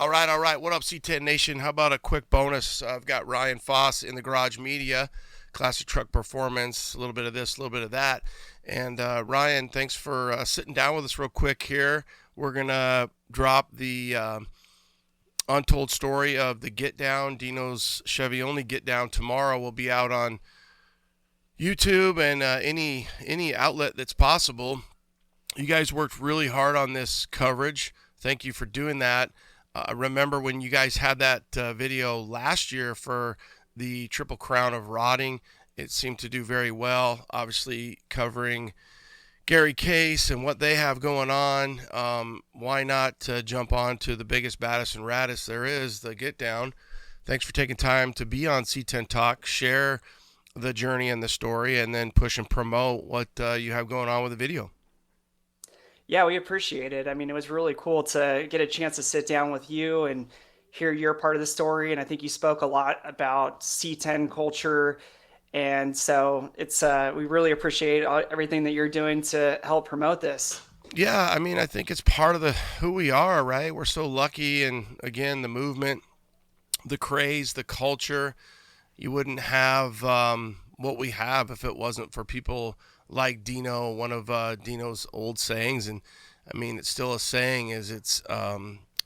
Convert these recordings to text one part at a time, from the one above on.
All right. What up, C10 Nation? How about a quick bonus? I've got Ryan Foss in the Garage Media, classic truck performance, a little bit of this, a little bit of that. And Ryan, thanks for sitting down with us real quick here. We're going to drop the Untold story of the Get Down. Dino's Chevy Only Get Down tomorrow will be out on YouTube and any outlet that's possible. You guys worked really hard on this coverage. Thank you for doing that. Remember when you guys had that video last year for the Triple Crown of Rotting? It seemed to do very well, obviously covering Gary Case and what they have going on. Why not jump on to the biggest, baddest, and raddest there is, the Get Down? Thanks for taking time to be on C10 Talk, share the journey and the story, and then push and promote what you have going on with the video. Yeah, we appreciate it. I mean, it was really cool to get a chance to sit down with you and hear your part of the story. And I think you spoke a lot about C10 culture. And so we really appreciate everything that you're doing to help promote this. Yeah, I mean, I think it's part of the who we are, right? We're so lucky, and again, the movement, the craze, the culture. You wouldn't have what we have if it wasn't for people like Dino. One of Dino's old sayings, and I mean, it's still a saying, is it's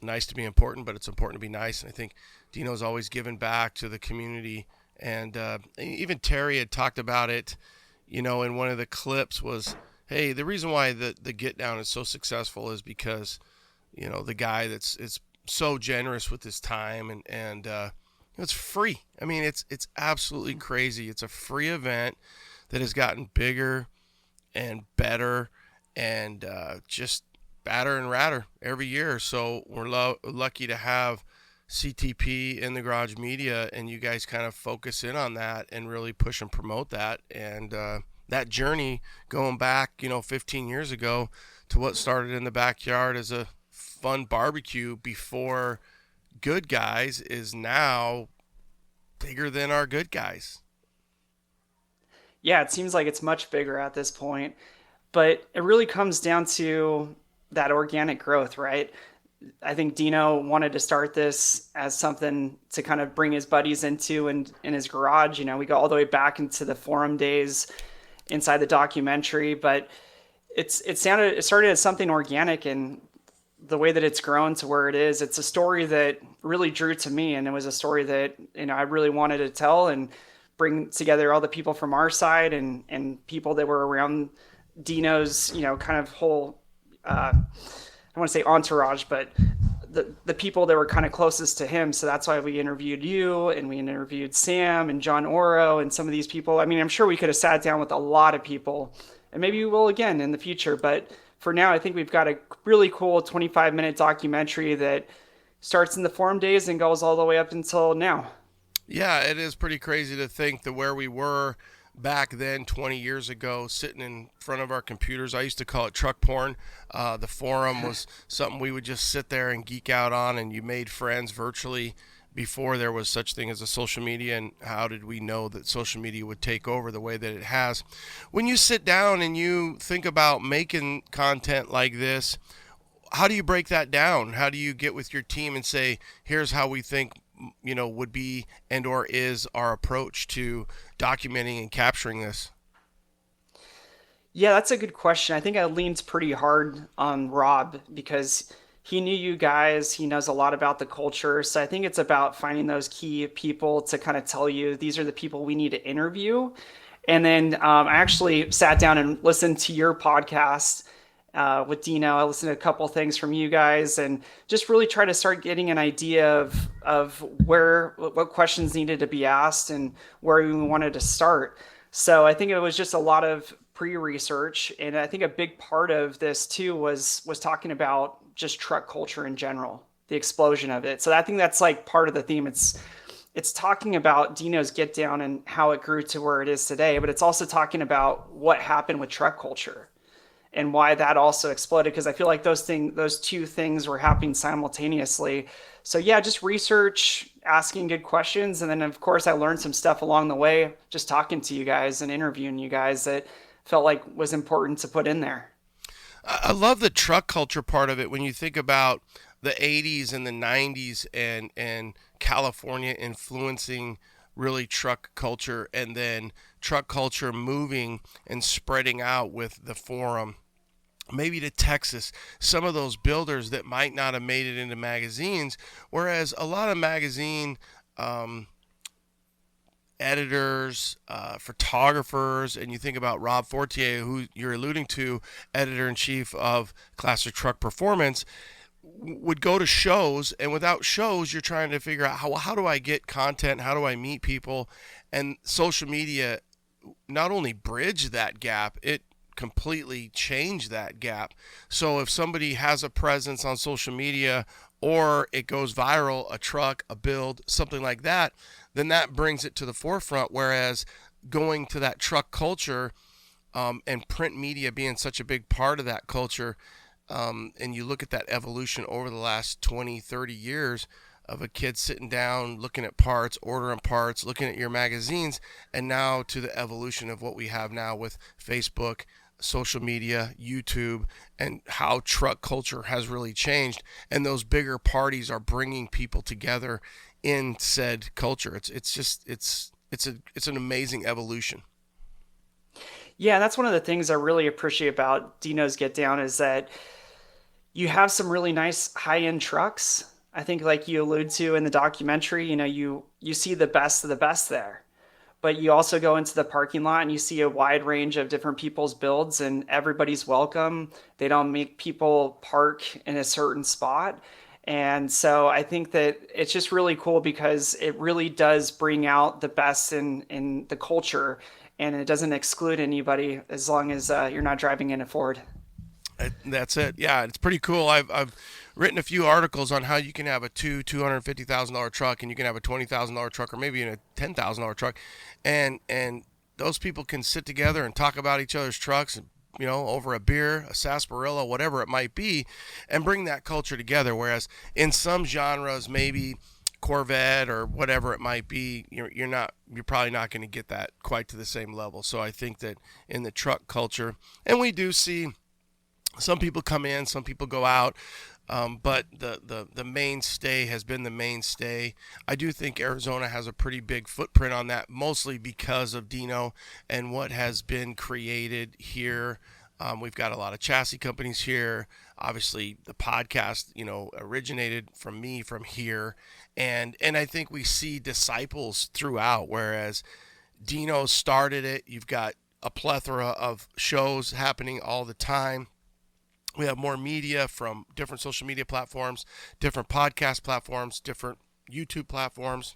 nice to be important, but it's important to be nice. And I think Dino's always given back to the community. And even Terry had talked about it, in one of the clips was, hey, the reason why the Get Down is so successful is because, the guy that's is so generous with his time, and it's free. I mean, it's absolutely crazy. It's a free event that has gotten bigger and better and just badder and radder every year. So we're lucky to have CTP in the Garage Media, and you guys kind of focus in on that and really push and promote that. And that journey going back, 15 years ago to what started in the backyard as a fun barbecue before Good Guys is now bigger than our Good Guys. Yeah, it seems like it's much bigger at this point, but it really comes down to that organic growth, right? I think Dino wanted to start this as something to kind of bring his buddies into and in his garage. We go all the way back into the forum days inside the documentary, but it started as something organic, and the way that it's grown to where it is, it's a story that really drew to me, and it was a story that I really wanted to tell and bring together all the people from our side and people that were around Dino's kind of whole I want to say entourage, but the people that were kind of closest to him. So that's why we interviewed you, and we interviewed Sam and John Oro and some of these people. I mean, I'm sure we could have sat down with a lot of people, and maybe we will again in the future. But for now, I think we've got a really cool 25-minute documentary that starts in the forum days and goes all the way up until now. Yeah, it is pretty crazy to think that where we were back then 20 years ago, sitting in front of our computers. I used to call it truck porn. The forum was something we would just sit there and geek out on, and you made friends virtually before there was such thing as a social media. And how did we know that social media would take over the way that it has? When you sit down and you think about making content like this, how do you break that down? How do you get with your team and say, here's how we think would be and or is our approach to documenting and capturing this? Yeah, that's a good question. I think I leaned pretty hard on Rob because he knew you guys. He knows a lot about the culture. So I think it's about finding those key people to kind of tell you these are the people we need to interview. And then I actually sat down and listened to your podcast with Dino. I listened to a couple things from you guys and just really try to start getting an idea of what questions needed to be asked and where we wanted to start. So I think it was just a lot of pre-research, and I think a big part of this too was talking about just truck culture in general, the explosion of it. So I think that's like part of the theme. It's talking about Dino's Get Down and how it grew to where it is today, but it's also talking about what happened with truck culture and why that also exploded, because I feel like those two things were happening simultaneously. So yeah, just research, asking good questions, and then of course I learned some stuff along the way just talking to you guys and interviewing you guys that felt like was important to put in there. I love the truck culture part of it when you think about the 80s and the 90s and California influencing really truck culture, and then truck culture moving and spreading out with the forum maybe to Texas, some of those builders that might not have made it into magazines, whereas a lot of magazine um, editors, photographers, and you think about Rob Fortier, who you're alluding to, editor in chief of Classic Truck Performance, would go to shows, and without shows, you're trying to figure out how do I get content, how do I meet people, and social media not only bridge that gap, it completely changed that gap. So if somebody has a presence on social media or it goes viral, a truck, a build, something like that, then that brings it to the forefront. Whereas going to that truck culture and print media being such a big part of that culture, and you look at that evolution over the last 20, 30 years of a kid sitting down, looking at parts, ordering parts, looking at your magazines, and now to the evolution of what we have now with Facebook, social media, YouTube, and how truck culture has really changed. And those bigger parties are bringing people together in said culture. It's an amazing evolution. Yeah, that's one of the things I really appreciate about Dino's Get Down is that you have some really nice high-end trucks. I think like you allude to in the documentary, you see the best of the best there. But you also go into the parking lot and you see a wide range of different people's builds and everybody's welcome. They don't make people park in a certain spot. And so I think that it's just really cool because it really does bring out the best in the culture and it doesn't exclude anybody as long as you're not driving in a Ford. That's it. Yeah, it's pretty cool. I've written a few articles on how you can have a $250,000 truck, and you can have a $20,000 truck, or maybe even a $10,000 truck, and those people can sit together and talk about each other's trucks, and over a beer, a sarsaparilla, whatever it might be, and bring that culture together. Whereas in some genres, maybe Corvette or whatever it might be, you're probably not going to get that quite to the same level. So I think that in the truck culture, and we do see some people come in, some people go out, but the mainstay has been the mainstay. I do think Arizona has a pretty big footprint on that, mostly because of Dino and what has been created here. We've got a lot of chassis companies here. Obviously, the podcast, originated from me from here, and I think we see disciples throughout. Whereas Dino started it, you've got a plethora of shows happening all the time. We have more media from different social media platforms, different podcast platforms, different YouTube platforms.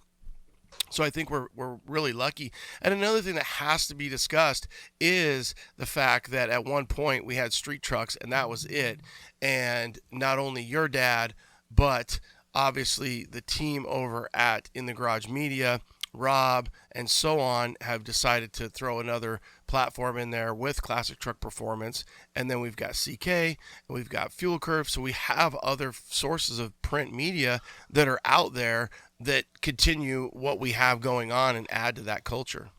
So I think we're really lucky. And another thing that has to be discussed is the fact that at one point we had street trucks and that was it. And not only your dad, but obviously the team over at In the Garage Media, Rob, and so on have decided to throw another platform in there with Classic Truck Performance. And then we've got CK, and we've got Fuel Curve. So we have other sources of print media that are out there that continue what we have going on and add to that culture.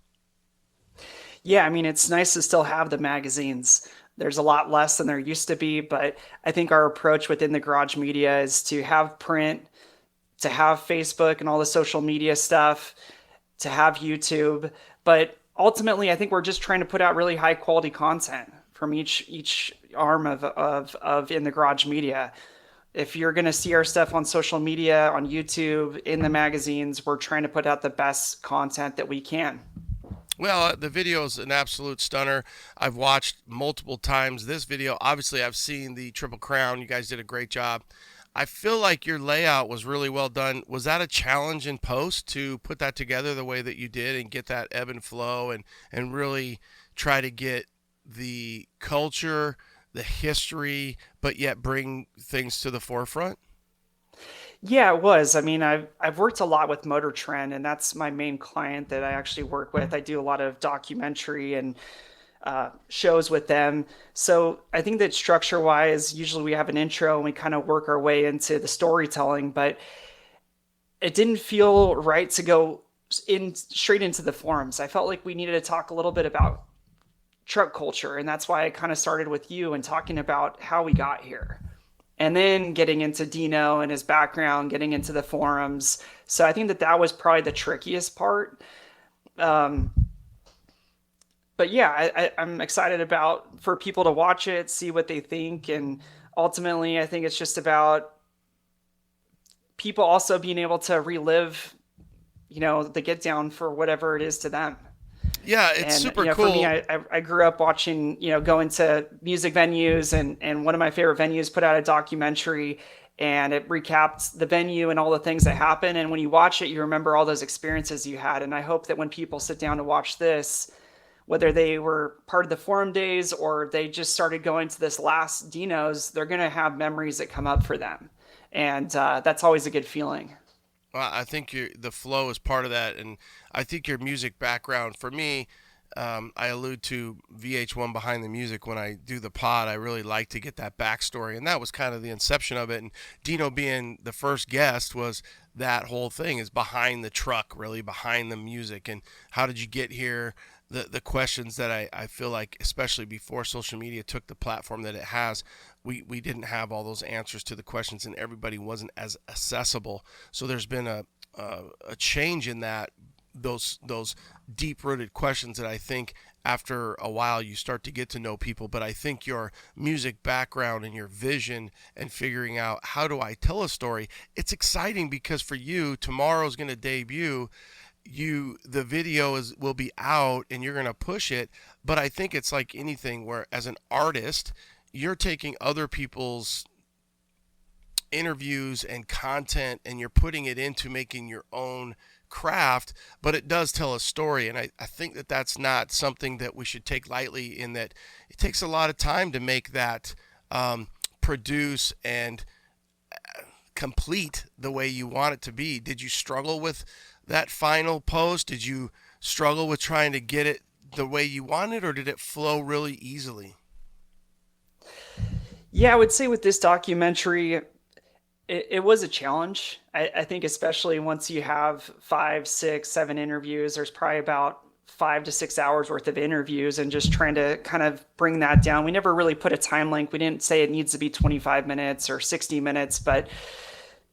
Yeah, I mean, it's nice to still have the magazines. There's a lot less than there used to be, but I think our approach within the garage media is to have print, to have Facebook and all the social media stuff, to have YouTube. But ultimately, I think we're just trying to put out really high quality content from each arm of in the garage media. If you're going to see our stuff on social media, on YouTube, in the magazines, we're trying to put out the best content that we can. Well, the video is an absolute stunner. I've watched multiple times this video. Obviously, I've seen the Triple Crown. You guys did a great job. I feel like your layout was really well done. Was that a challenge in post to put that together the way that you did and get that ebb and flow and really try to get the culture, the history, but yet bring things to the forefront? Yeah, it was. I mean, I've worked a lot with Motor Trend, and that's my main client that I actually work with. I do a lot of documentary and shows with them. So I think that structure wise, usually we have an intro and we kind of work our way into the storytelling, but it didn't feel right to go in straight into the forums. I felt like we needed to talk a little bit about truck culture, and that's why I kind of started with you and talking about how we got here. and then getting into Dino and his background, getting into the forums. So I think that that was probably the trickiest part. Um, but yeah, I'm excited about for people to watch it, see what they think, and ultimately, I think it's just about people also being able to relive, the get down for whatever it is to them. Yeah, it's And super for me, cool. I grew up watching, going to music venues, and one of my favorite venues put out a documentary, and it recapped the venue and all the things that happened. And when you watch it, you remember all those experiences you had. And I hope that when people sit down to watch this, whether they were part of the forum days or they just started going to this last Dino's, they're going to have memories that come up for them. And that's always a good feeling. Well, I think the flow is part of that, and I think your music background for me. I allude to VH1 behind the music when I do the pod. I really like to get that backstory, and that was kind of the inception of it. And Dino being the first guest was that whole thing is behind the truck, really behind the music, and how did you get here? The questions that I feel like, especially before social media took the platform that it has, we didn't have all those answers to the questions, and everybody wasn't as accessible. So there's been a change in that, those deep rooted questions that I think after a while you start to get to know people. But I think your music background and your vision and figuring out how do I tell a story, it's exciting because for you tomorrow's going to debut. The video is will be out and you're going to push it, but I think it's like anything where as an artist you're taking other people's interviews and content and you're putting it into making your own craft, but it does tell a story. And I think that that's not something that we should take lightly, in that it takes a lot of time to make that produce and complete the way you want it to be. Did you struggle with that final post? Did you struggle with trying to get it the way you wanted, or did it flow really easily? Yeah, I would say with this documentary, it was a challenge. I think especially once you have 5, 6, 7 interviews, there's probably about 5 to 6 hours worth of interviews, and just trying to kind of bring that down. We never really put a time length. We didn't say it needs to be 25 minutes or 60 minutes, but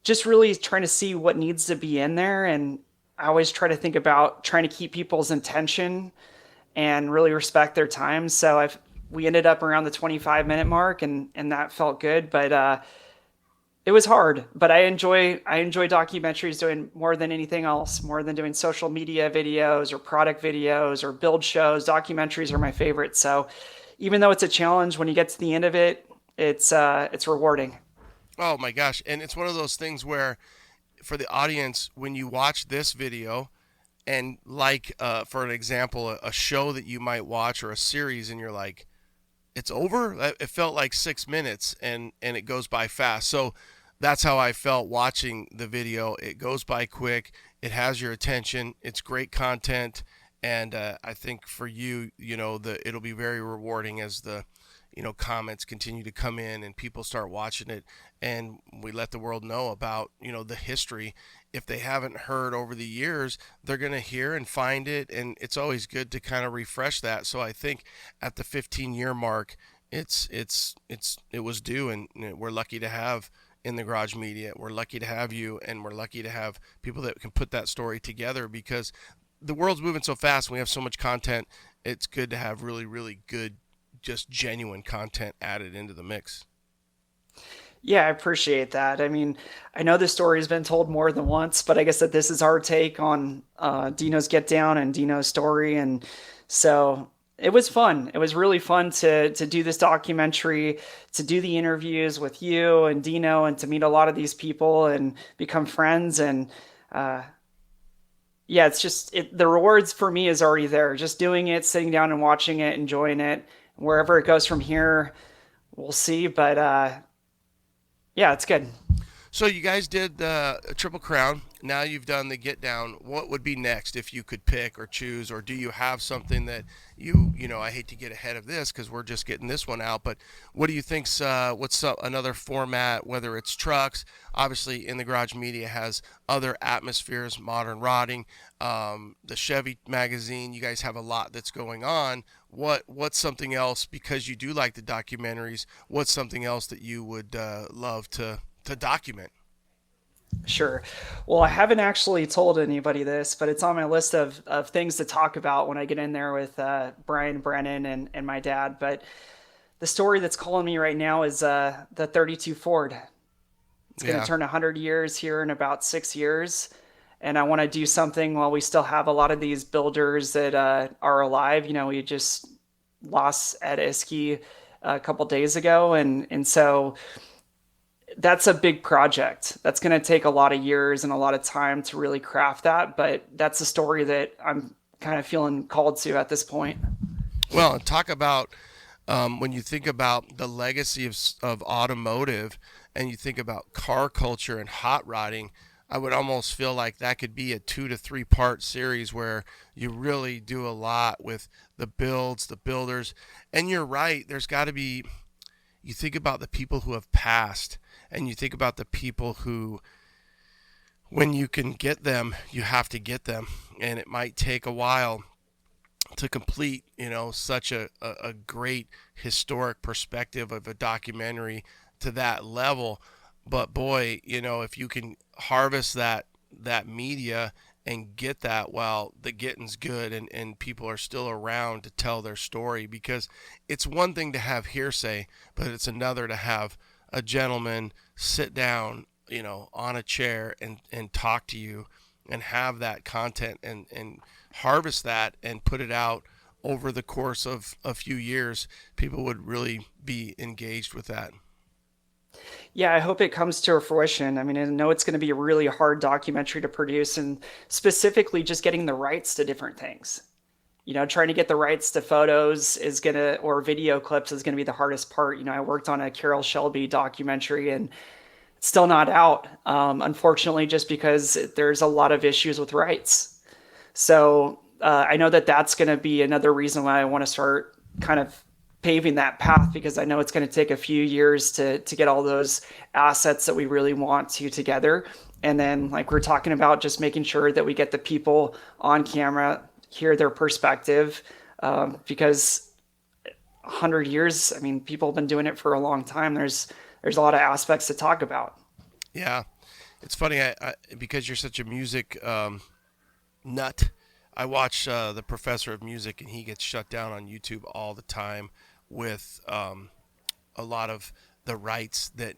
just really trying to see what needs to be in there. And I always try to think about trying to keep people's intention and really respect their time. So we ended up around the 25-minute mark, and that felt good. But it was hard, but I enjoy documentaries doing more than anything else, more than doing social media videos or product videos or build shows. Documentaries are my favorite. So even though it's a challenge, when you get to the end of it, it's rewarding. Oh my gosh. And it's one of those things where, for the audience, when you watch this video, and like, for an example, a show that you might watch or a series, and you're like, it's over. It felt like 6 minutes, and it goes by fast. So that's how I felt watching the video. It goes by quick. It has your attention. It's great content, and I think for you, it'll be very rewarding as the comments continue to come in and people start watching it, and we let the world know about the history. If they haven't heard over the years, they're going to hear and find it, and it's always good to kind of refresh that. So I think at the 15-year mark, it was due, and we're lucky to have in the garage media. We're lucky to have you, and we're lucky to have people that can put that story together, because the world's moving so fast. We have so much content. It's good to have really, really good, just genuine content added into the mix. Yeah, I appreciate that. I mean, I know this story has been told more than once, but I guess that this is our take on Dino's Get Down and Dino's story, and so it was fun. It was really fun to do this documentary, to do the interviews with you and Dino, and to meet a lot of these people and become friends. And uh, yeah, it's just the rewards for me is already there. Just doing it, sitting down and watching it, enjoying it. Wherever it goes from here, we'll see. But yeah, it's good. So you guys did the Triple Crown. Now you've done the Get Down. What would be next if you could pick or choose, or do you have something that I hate to get ahead of this because we're just getting this one out, but what do you think's another format? Whether it's trucks, obviously, In the Garage Media has other atmospheres, modern rotting, the Chevy magazine. You guys have a lot that's going on. What's something else, because you do like the documentaries? What's something else that you would love to document? Sure. Well, I haven't actually told anybody this, but it's on my list of things to talk about when I get in there with Brian Brennan and my dad. But the story that's calling me right now is the 32 Ford. It's going to Yeah, turn 100 years here in about 6 years. And I want to do something while we still have a lot of these builders that are alive. We just lost Ed Iskey a couple days ago. And so that's a big project. That's going to take a lot of years and a lot of time to really craft that. But that's a story that I'm kind of feeling called to at this point. well, talk about when you think about the legacy of automotive and you think about car culture and hot rodding. I would almost feel like that could be a 2 to 3 part series where you really do a lot with the builds, the builders. And you're right, there's got to be, you think about the people who have passed, and you think about the people who, when you can get them, you have to get them. And it might take a while to complete, such a great historic perspective of a documentary to that level. But boy, if you can harvest that media and get that while the getting's good, and people are still around to tell their story, because it's one thing to have hearsay, but it's another to have a gentleman sit down, on a chair and talk to you and have that content and harvest that and put it out over the course of a few years. People would really be engaged with that. Yeah, I hope it comes to fruition. I mean, I know it's going to be a really hard documentary to produce, and specifically just getting the rights to different things. Trying to get the rights to photos is gonna, or video clips is gonna be the hardest part. I worked on a Carol Shelby documentary and it's still not out, unfortunately, just because there's a lot of issues with rights. So I know that that's gonna be another reason why I want to start kind of paving that path, because I know it's going to take a few years to get all those assets that we really want to together. And then, like we're talking about, just making sure that we get the people on camera, hear their perspective, because 100 years, I mean, people have been doing it for a long time. There's a lot of aspects to talk about. Yeah, it's funny, because you're such a music nut. I watch the professor of music, and he gets shut down on YouTube all the time with a lot of the rights that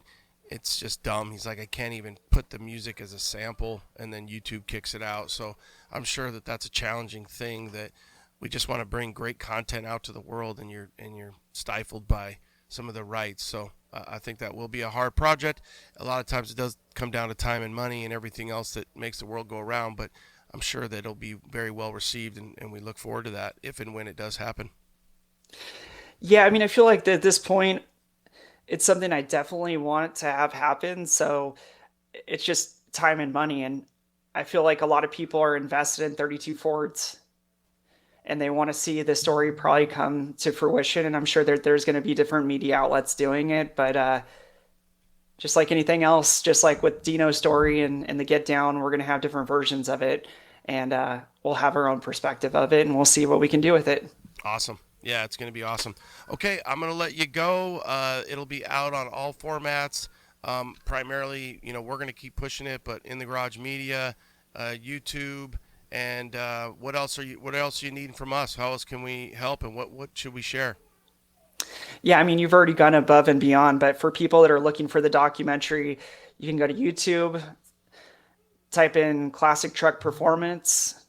it's just dumb. He's like, I can't even put the music as a sample, and then YouTube kicks it out. So I'm sure that that's a challenging thing, that we just want to bring great content out to the world, and you're stifled by some of the rights. So I think that will be a hard project. A lot of times it does come down to time and money and everything else that makes the world go around, but I'm sure that it'll be very well received, and we look forward to that if and when it does happen. Yeah, I mean, I feel like at this point, it's something I definitely want to have happen. So it's just time and money. And I feel like a lot of people are invested in 32 Fords and they want to see the story probably come to fruition. And I'm sure that there's going to be different media outlets doing it. But just like anything else, just like with Dino's story and the Get Down, we're going to have different versions of it. And we'll have our own perspective of it and we'll see what we can do with it. Awesome. Yeah, it's going to be awesome. Okay, I'm going to let you go. It'll be out on all formats. Primarily, we're going to keep pushing it, but In the Garage Media, YouTube, and what else are you? What else are you needing from us? How else can we help, and what should we share? Yeah, I mean, you've already gone above and beyond, but for people that are looking for the documentary, you can go to YouTube, type in Classic Truck Performance.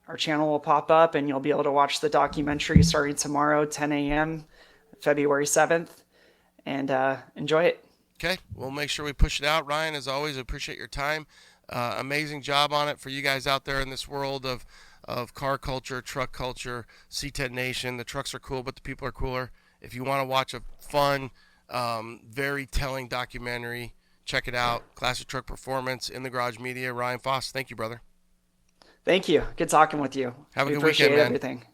Our channel will pop up and you'll be able to watch the documentary starting tomorrow, 10 a.m., February 7th, and enjoy it. Okay, we'll make sure we push it out. Ryan, as always, I appreciate your time. Amazing job on it for you guys out there in this world of car culture, truck culture, C10 Nation. The trucks are cool, but the people are cooler. If you want to watch a fun, very telling documentary, Check it out. Classic Truck Performance in the Garage Media. Ryan Foss, thank you, brother. Thank you. Good talking with you. Have a We good weekend, appreciate man. everything.